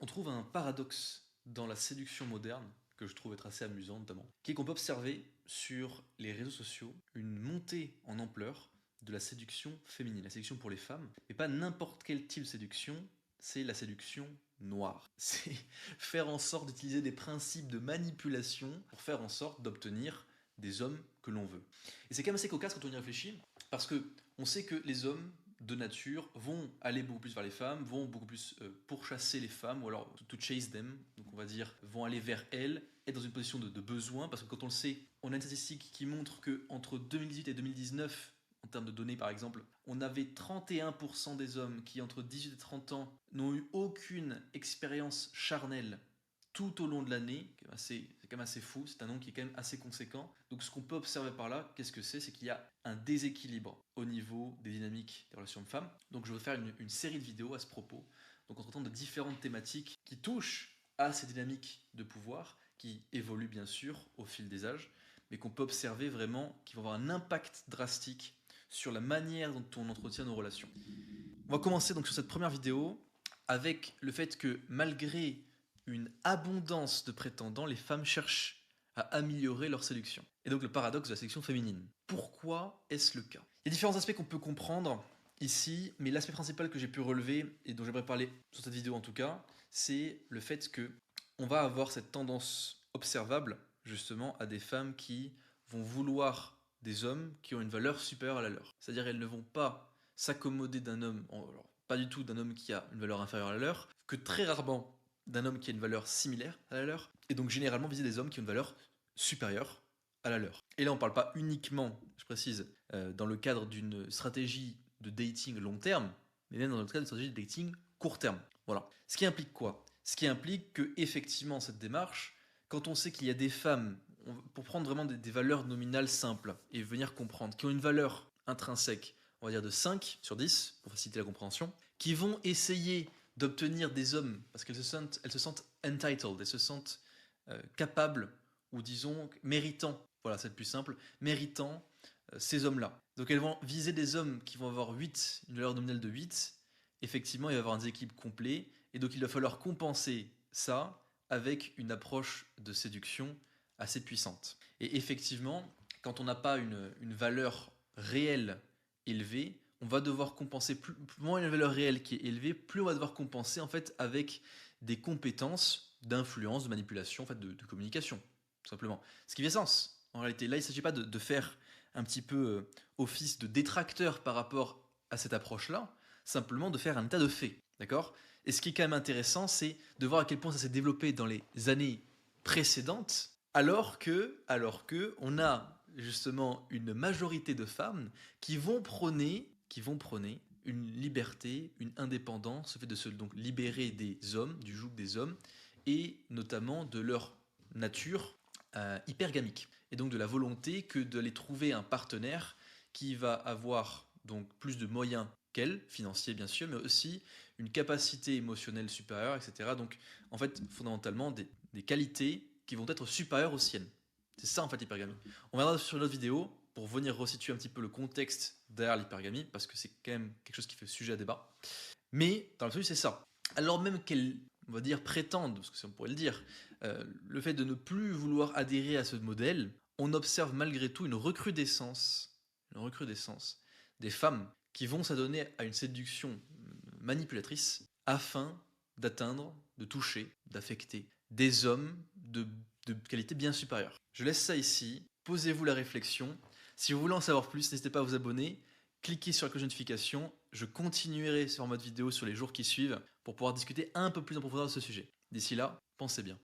On trouve un paradoxe dans la séduction moderne, que je trouve être assez amusant notamment, qui est qu'on peut observer sur les réseaux sociaux une montée en ampleur de la séduction féminine, la séduction pour les femmes, mais pas n'importe quel type de séduction, c'est la séduction noire. C'est faire en sorte d'utiliser des principes de manipulation pour faire en sorte d'obtenir des hommes que l'on veut. Et c'est quand même assez cocasse quand on y réfléchit, parce que on sait que les hommes de nature vont aller beaucoup plus vers les femmes, vont beaucoup plus pourchasser les femmes, ou alors to chase them, donc on va dire vont aller vers elles, être dans une position de besoin, parce que quand on le sait, on a une statistique qui montre que entre 2018 et 2019, en termes de données par exemple, on avait 31% des hommes qui entre 18 et 30 ans n'ont eu aucune expérience charnelle tout au long de l'année, c'est quand même assez fou, c'est un nombre qui est quand même assez conséquent. Donc ce qu'on peut observer par là, qu'est-ce que c'est qu'il y a un déséquilibre au niveau des dynamiques des relations de femmes. Donc je vais faire une série de vidéos à ce propos, donc en traitant de différentes thématiques qui touchent à ces dynamiques de pouvoir, qui évoluent bien sûr au fil des âges, mais qu'on peut observer vraiment, qui vont avoir un impact drastique sur la manière dont on entretient nos relations. On va commencer donc sur cette première vidéo avec le fait que malgré une abondance de prétendants, les femmes cherchent à améliorer leur séduction. Et donc le paradoxe de la séduction féminine. Pourquoi est-ce le cas? Il y a différents aspects qu'on peut comprendre ici, mais l'aspect principal que j'ai pu relever, et dont j'aimerais parler sur cette vidéo en tout cas, c'est le fait que on va avoir cette tendance observable justement à des femmes qui vont vouloir des hommes qui ont une valeur supérieure à la leur. C'est-à-dire elles ne vont pas s'accommoder d'un homme, alors pas du tout d'un homme qui a une valeur inférieure à la leur, que très rarement d'un homme qui a une valeur similaire à la leur, et donc généralement viser des hommes qui ont une valeur supérieure à la leur. Et là on parle pas uniquement, je précise, dans le cadre d'une stratégie de dating long terme, mais même dans le cadre d'une stratégie de dating court terme. Voilà. Ce qui implique quoi? Ce qui implique que effectivement cette démarche, quand on sait qu'il y a des femmes, pour prendre vraiment des valeurs nominales simples et venir comprendre, qui ont une valeur intrinsèque, on va dire de 5 sur 10, pour faciliter la compréhension, qui vont essayer d'obtenir des hommes, parce qu'elles se sentent entitled, elles se sentent capables, ou disons méritants, voilà c'est le plus simple, méritants ces hommes-là. Donc elles vont viser des hommes qui vont avoir 8, une valeur nominale de 8, effectivement il va y avoir un déséquilibre complet, et donc il va falloir compenser ça avec une approche de séduction assez puissante. Et effectivement, quand on n'a pas une valeur réelle élevée, on va devoir compenser plus moins une valeur réelle qui est élevée, plus on va devoir compenser en fait avec des compétences d'influence, de manipulation, en fait de communication, tout simplement. Ce qui fait sens. En réalité, là, il ne s'agit pas de faire un petit peu office de détracteur par rapport à cette approche-là, simplement de faire un état de fait, d'accord? Et ce qui est quand même intéressant, c'est de voir à quel point ça s'est développé dans les années précédentes, alors que on a justement une majorité de femmes qui vont prôner une liberté, une indépendance, le fait de se donc libérer des hommes, du joug des hommes, et notamment de leur nature hypergamique. Et donc de la volonté que d'aller trouver un partenaire qui va avoir donc plus de moyens qu'elle, financiers bien sûr, mais aussi une capacité émotionnelle supérieure, etc. Donc en fait, fondamentalement, des qualités qui vont être supérieures aux siennes. C'est ça en fait l'hypergamie. On verra sur une autre vidéo pour venir resituer un petit peu le contexte derrière l'hypergamie, parce que c'est quand même quelque chose qui fait sujet à débat. Mais dans l'absolu, c'est ça. Alors même qu'elles, on va dire, prétendent, parce que on pourrait le dire, le fait de ne plus vouloir adhérer à ce modèle, on observe malgré tout une recrudescence des femmes qui vont s'adonner à une séduction manipulatrice afin d'atteindre, de toucher, d'affecter des hommes de qualité bien supérieure. Je laisse ça ici, posez-vous la réflexion. Si vous voulez en savoir plus, n'hésitez pas à vous abonner, cliquez sur la cloche de notification, je continuerai ce format de vidéo sur les jours qui suivent pour pouvoir discuter un peu plus en profondeur de ce sujet. D'ici là, pensez bien.